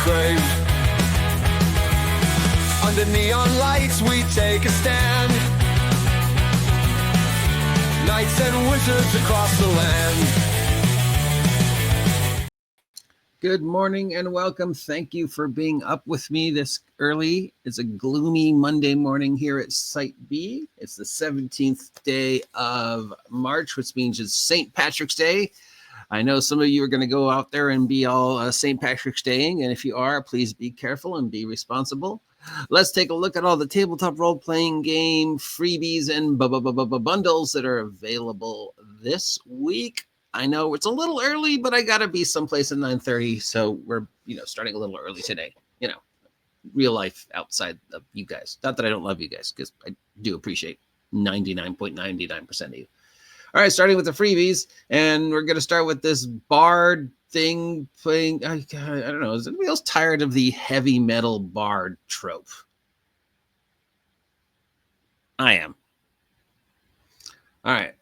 crave. Under neon lights we take a stand. Knights and wizards across the land. Good morning and welcome. Thank you for being up with me this early. It's a gloomy Monday morning here at Site B. It's the 17th day of March, which means it's St. Patrick's Day. I know some of you are going to go out there and be all St. Patrick's Daying, and if you are, please be careful and be responsible. Let's take a look at all the tabletop role-playing game freebies and bundles that are available this week. I know it's a little early, but I got to be someplace at 9:30, so we're, starting a little early today. Real life outside of you guys. Not that I don't love you guys, because I do appreciate 99.99% of you. All right, starting with the freebies, and we're going to start with this bard thing playing. I don't know. Is anybody else tired of the heavy metal bard trope? I am. All right.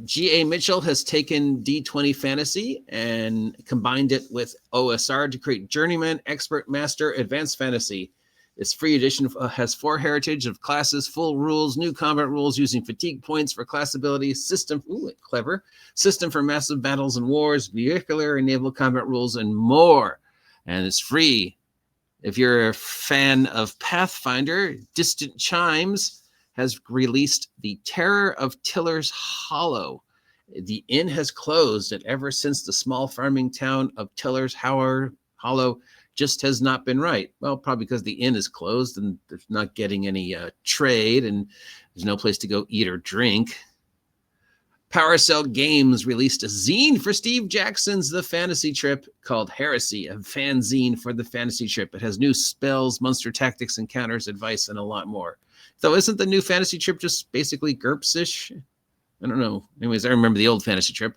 G.A. Mitchell has taken D20 Fantasy and combined it with OSR to create Journeyman, Expert, Master, Advanced Fantasy. This free edition has 4 heritage of classes, full rules, new combat rules using fatigue points for class ability, system, clever, system for massive battles and wars, vehicular and naval combat rules, and more. And it's free. If you're a fan of Pathfinder, Distant Chimes has released The Terror of Tiller's Hollow. The inn has closed, and ever since the small farming town of Tiller's Hollow just has not been right. Well, probably because the inn is closed and they're not getting any trade, and there's no place to go eat or drink. PowerCell Games released a zine for Steve Jackson's The Fantasy Trip called Heresy, a fanzine for the fantasy trip. It has new spells, monster tactics, encounters, advice, and a lot more. Though isn't the new fantasy trip just basically GURPS-ish? I don't know. Anyways, I remember the old fantasy trip.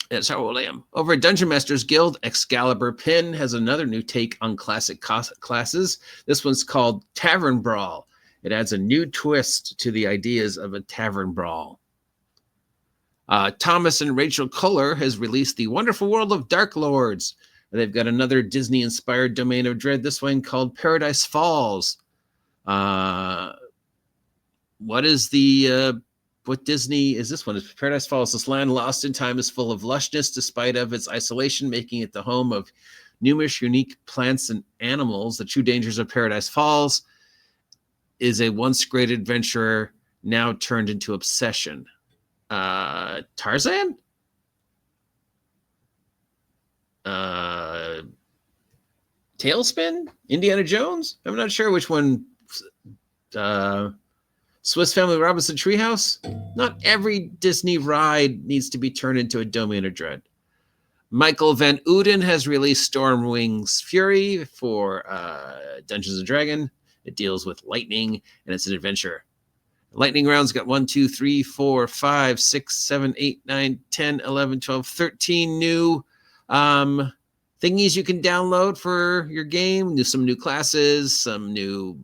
That's how old I am. Over at Dungeon Masters Guild, Excalibur Pin has another new take on classic classes. This one's called Tavern Brawl. It adds a new twist to the ideas of a tavern brawl. Thomas and Rachel Kohler has released The Wonderful World of Dark Lords. They've got another Disney-inspired Domain of Dread, this one called Paradise Falls. What Disney is this one? Is Paradise Falls. This land lost in time is full of lushness despite of its isolation, making it the home of numerous unique plants and animals. The true dangers of Paradise Falls is a once great adventurer now turned into obsession. Tarzan? Tailspin? Indiana Jones? I'm not sure which one. Swiss Family Robinson Treehouse? Not every Disney ride needs to be turned into a Domain of Dread. Michael Van Uden has released Stormwing's Fury for Dungeons & Dragons. It deals with lightning, and it's an adventure. Lightning rounds got 1, 2, 3, 4, 5, 6, 7, 8, 9, 10, 11, 12, 13 new thingies you can download for your game. Some new classes, some new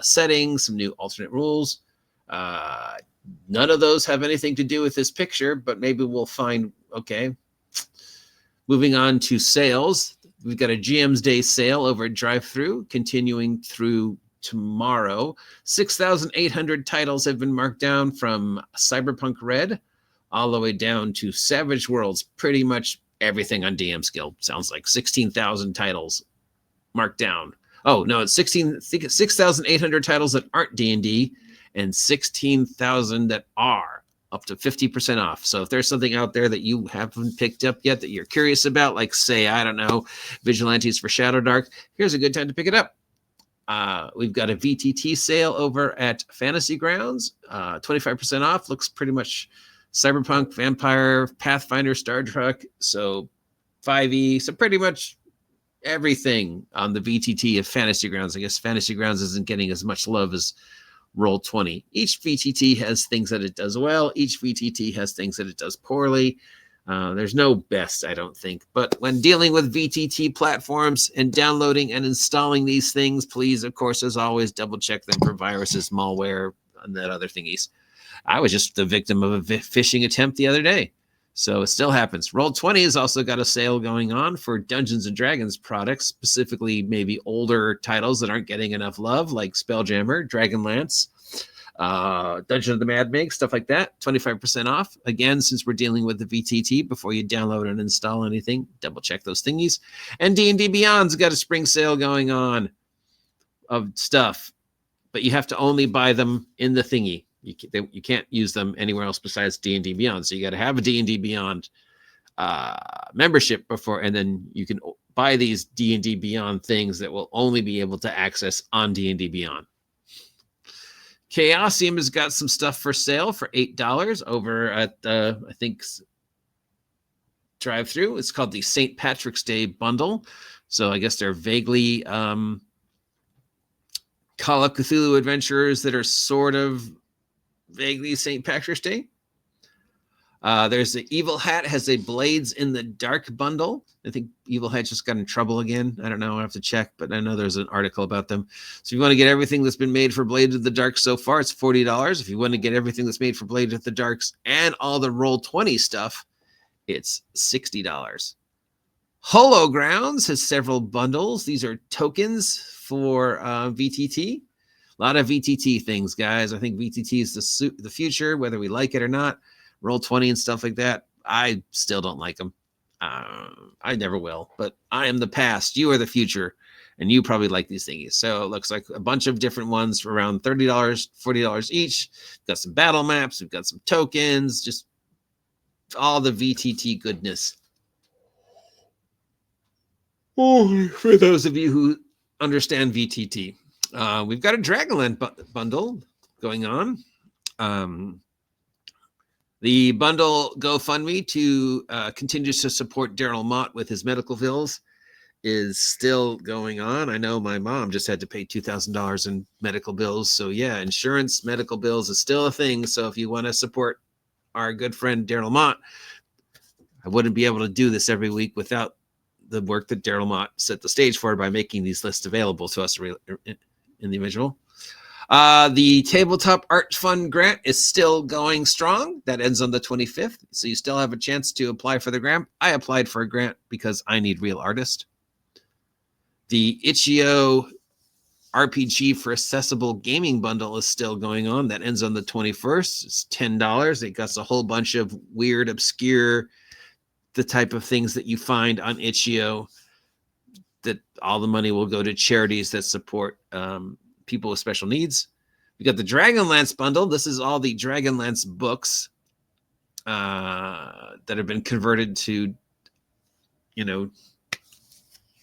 settings, some new alternate rules. None of those have anything to do with this picture, but maybe we'll find, okay. Moving on to sales. We've got a GM's Day sale over at Drive-Thru, continuing through tomorrow. 6,800 titles have been marked down from Cyberpunk Red all the way down to Savage Worlds. Pretty much everything on DM Skill. Sounds like 16,000 titles marked down. Oh, no, it's 6,800 titles that aren't D&D and 16,000 that are, up to 50% off. So if there's something out there that you haven't picked up yet that you're curious about, like, say, I don't know, Vigilantes for Shadowdark, here's a good time to pick it up. We've got a VTT sale over at Fantasy Grounds, 25% off. Looks pretty much Cyberpunk, Vampire, Pathfinder, Star Trek, so 5e, so pretty much everything on the VTT of Fantasy Grounds. I guess Fantasy Grounds isn't getting as much love as Roll20. Each VTT has things that it does well. Each VTT has things that it does poorly. There's no best, I don't think. But when dealing with VTT platforms and downloading and installing these things, please, of course, as always, double check them for viruses, malware, and that other thingies. I was just the victim of a phishing attempt the other day. So it still happens. Roll20 has also got a sale going on for Dungeons and Dragons products, specifically maybe older titles that aren't getting enough love, like Spelljammer, Dragonlance, Dungeon of the Mad Meg, stuff like that. 25% off. Again, since we're dealing with the VTT, before you download and install anything, double check those thingies. And D&D Beyond's got a spring sale going on of stuff, but you have to only buy them in the thingy. You can't use them anywhere else besides D&D Beyond. So you got to have a D&D Beyond membership before, and then you can buy these D&D Beyond things that will only be able to access on D&D Beyond. Chaosium has got some stuff for sale for $8 over at I think drive-through. It's called the St. Patrick's Day bundle. So I guess they're vaguely Call of Cthulhu adventurers that are sort of vaguely St. Patrick's Day. There's the Evil Hat has a Blades in the Dark bundle. I think Evil Hat just got in trouble again. I don't know. I have to check, but I know there's an article about them. So if you want to get everything that's been made for Blades of the Dark so far, it's $40. If you want to get everything that's made for Blades of the Darks and all the Roll20 stuff, it's $60. Hologrounds has several bundles. These are tokens for VTT. A lot of VTT things, guys. I think VTT is the future, whether we like it or not. Roll20 and stuff like that. I still don't like them. I never will, but I am the past. You are the future, and you probably like these thingies. So it looks like a bunch of different ones for around $30, $40 each. We've got some battle maps. We've got some tokens, just all the VTT goodness. Oh, for those of you who understand VTT. We've got a Dragonland bundle going on. The bundle GoFundMe to continue to support Daryl Mott with his medical bills is still going on. I know my mom just had to pay $2,000 in medical bills. So yeah, insurance, medical bills is still a thing. So if you want to support our good friend Daryl Mott, I wouldn't be able to do this every week without the work that Daryl Mott set the stage for by making these lists available to us individual. The Tabletop Art Fund grant is still going strong. That ends on the 25th. So you still have a chance to apply for the grant. I applied for a grant because I need real artists. The Itch.io RPG for Accessible Gaming bundle is still going on. That ends on the 21st. It's $10. It got a whole bunch of weird, obscure, the type of things that you find on Itch.io, that all the money will go to charities that support people with special needs. We got the Dragonlance bundle. This is all the Dragonlance books that have been converted to,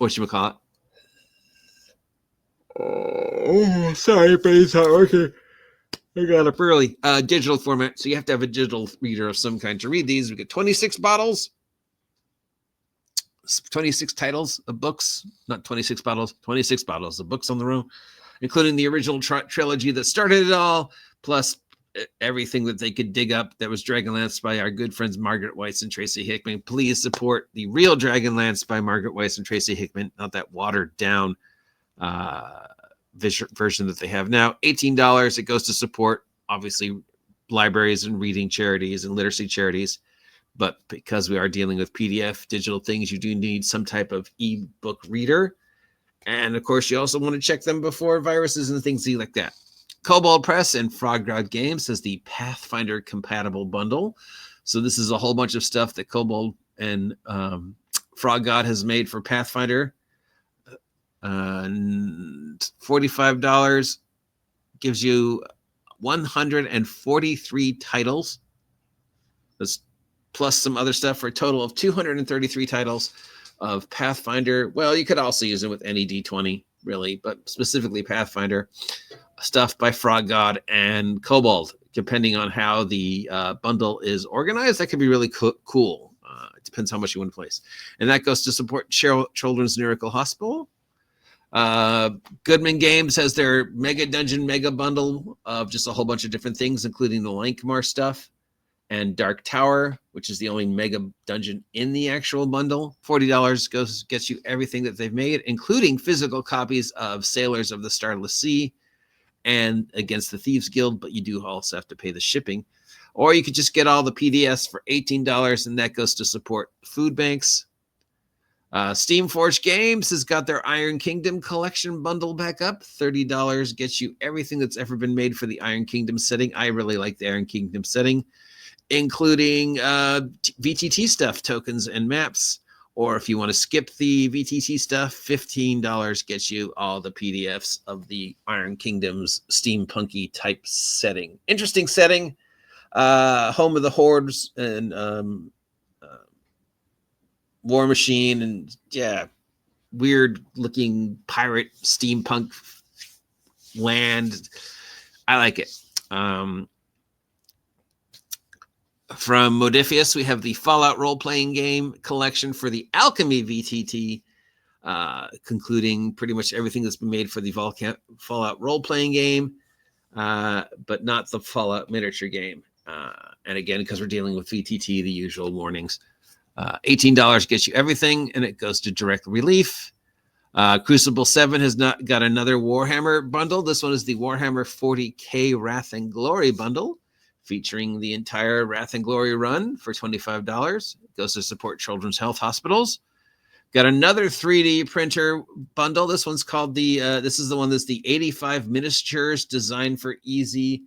whatchamacallit. Oh, sorry, but it's not working. I got up early. Digital format. So you have to have a digital reader of some kind to read these. We got 26 bottles. 26 titles of books, not 26 bottles, 26 bottles of books on the row, including the original trilogy that started it all, plus everything that they could dig up that was Dragonlance by our good friends Margaret Weiss and Tracy Hickman. Please support the real Dragonlance by Margaret Weiss and Tracy Hickman, not that watered down version that they have now. $18. It goes to support, obviously, libraries and reading charities and literacy charities. But because we are dealing with PDF digital things, you do need some type of ebook reader. And of course, you also want to check them before viruses and things like that. Kobold Press and Frog God Games has the Pathfinder compatible bundle. So this is a whole bunch of stuff that Kobold and Frog God has made for Pathfinder. $45 gives you 143 titles. That's plus some other stuff for a total of 233 titles of Pathfinder. Well, you could also use it with any D20, really, but specifically Pathfinder stuff by Frog God and Kobold. Depending on how the bundle is organized, that could be really cool. It depends how much you want to place. And that goes to support Children's Miracle Hospital. Goodman Games has their Mega Dungeon Mega Bundle of just a whole bunch of different things, including the Lankmar stuff and Dark Tower, which is the only mega dungeon in the actual bundle. $40 gets you everything that they've made, including physical copies of Sailors of the Starless Sea and Against the Thieves Guild, but you do also have to pay the shipping. Or you could just get all the PDFs for $18, and that goes to support food banks. Steamforged Games has got their Iron Kingdom collection bundle back up. $30 gets you everything that's ever been made for the Iron Kingdom setting. I really like the Iron Kingdom setting, including VTT stuff, tokens, and maps. Or if you want to skip the VTT stuff, $15 gets you all the PDFs of the Iron Kingdom's steampunky type setting. Interesting setting. Home of the Hordes and War Machine, and weird looking pirate steampunk land. I like it. From Modifius, we have the Fallout role-playing game collection for the Alchemy VTT, concluding pretty much everything that's been made for the Fallout role-playing game, but not the Fallout miniature game. And again, because we're dealing with VTT, the usual warnings. $18 gets you everything, and it goes to direct relief. Crucible 7 has not got another Warhammer bundle. This one is the Warhammer 40K Wrath and Glory bundle, featuring the entire Wrath and Glory run for $25. It goes to support children's health hospitals. Got another 3D printer bundle. This one's called this is the one that's the 85 miniatures designed for easy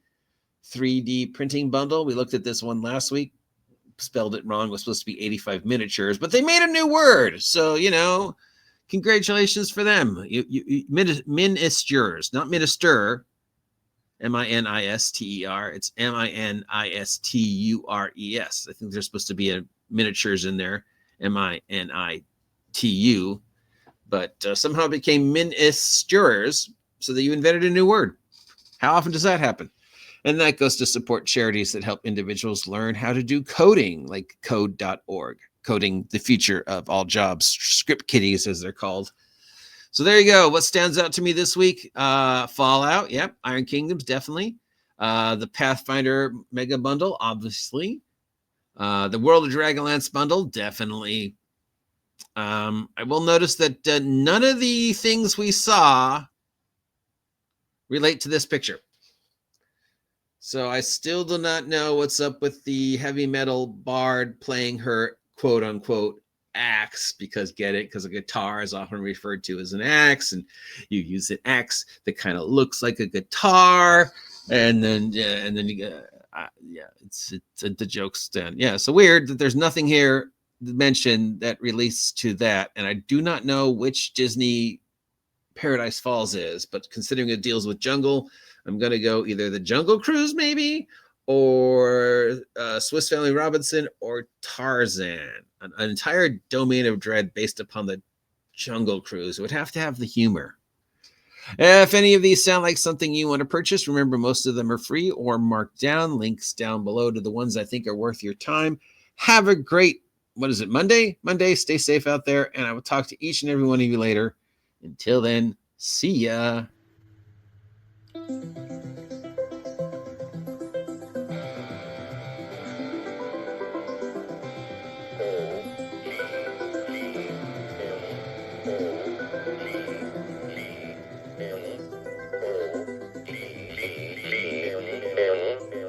3D printing bundle. We looked at this one last week. Spelled it wrong. It was supposed to be 85 miniatures, but they made a new word. So, congratulations for them. Ministers, not minister, M-I-N-I-S-T-E-R. It's M-I-N-I-S-T-U-R-E-S. I think there's supposed to be a miniatures in there, M-I-N-I-T-U, but somehow it became ministers, so that you invented a new word. How often does that happen? And that goes to support charities that help individuals learn how to do coding, like code.org, coding the future of all jobs, script kiddies as they're called. So there you go. What stands out to me this week? Fallout, yep. Iron Kingdoms, definitely. The Pathfinder Mega Bundle, obviously. The World of Dragonlance Bundle, definitely. I will notice that none of the things we saw relate to this picture. So I still do not know what's up with the heavy metal bard playing her quote unquote axe, because a guitar is often referred to as an axe, and you use an axe that kind of looks like a guitar, and then the jokes then. Yeah, so weird that there's nothing here mentioned that relates to that, and I do not know which Disney Paradise Falls is, but considering it deals with jungle, I'm going to go either the Jungle Cruise maybe, or Swiss Family Robinson, or Tarzan. An entire domain of dread based upon the Jungle Cruise. It would have to have the humor. If any of these sound like something you want to purchase, remember most of them are free or marked down. Links down below to the ones I think are worth your time. Have a great, Monday? Stay safe out there, and I will talk to each and every one of you later. Until then, see ya.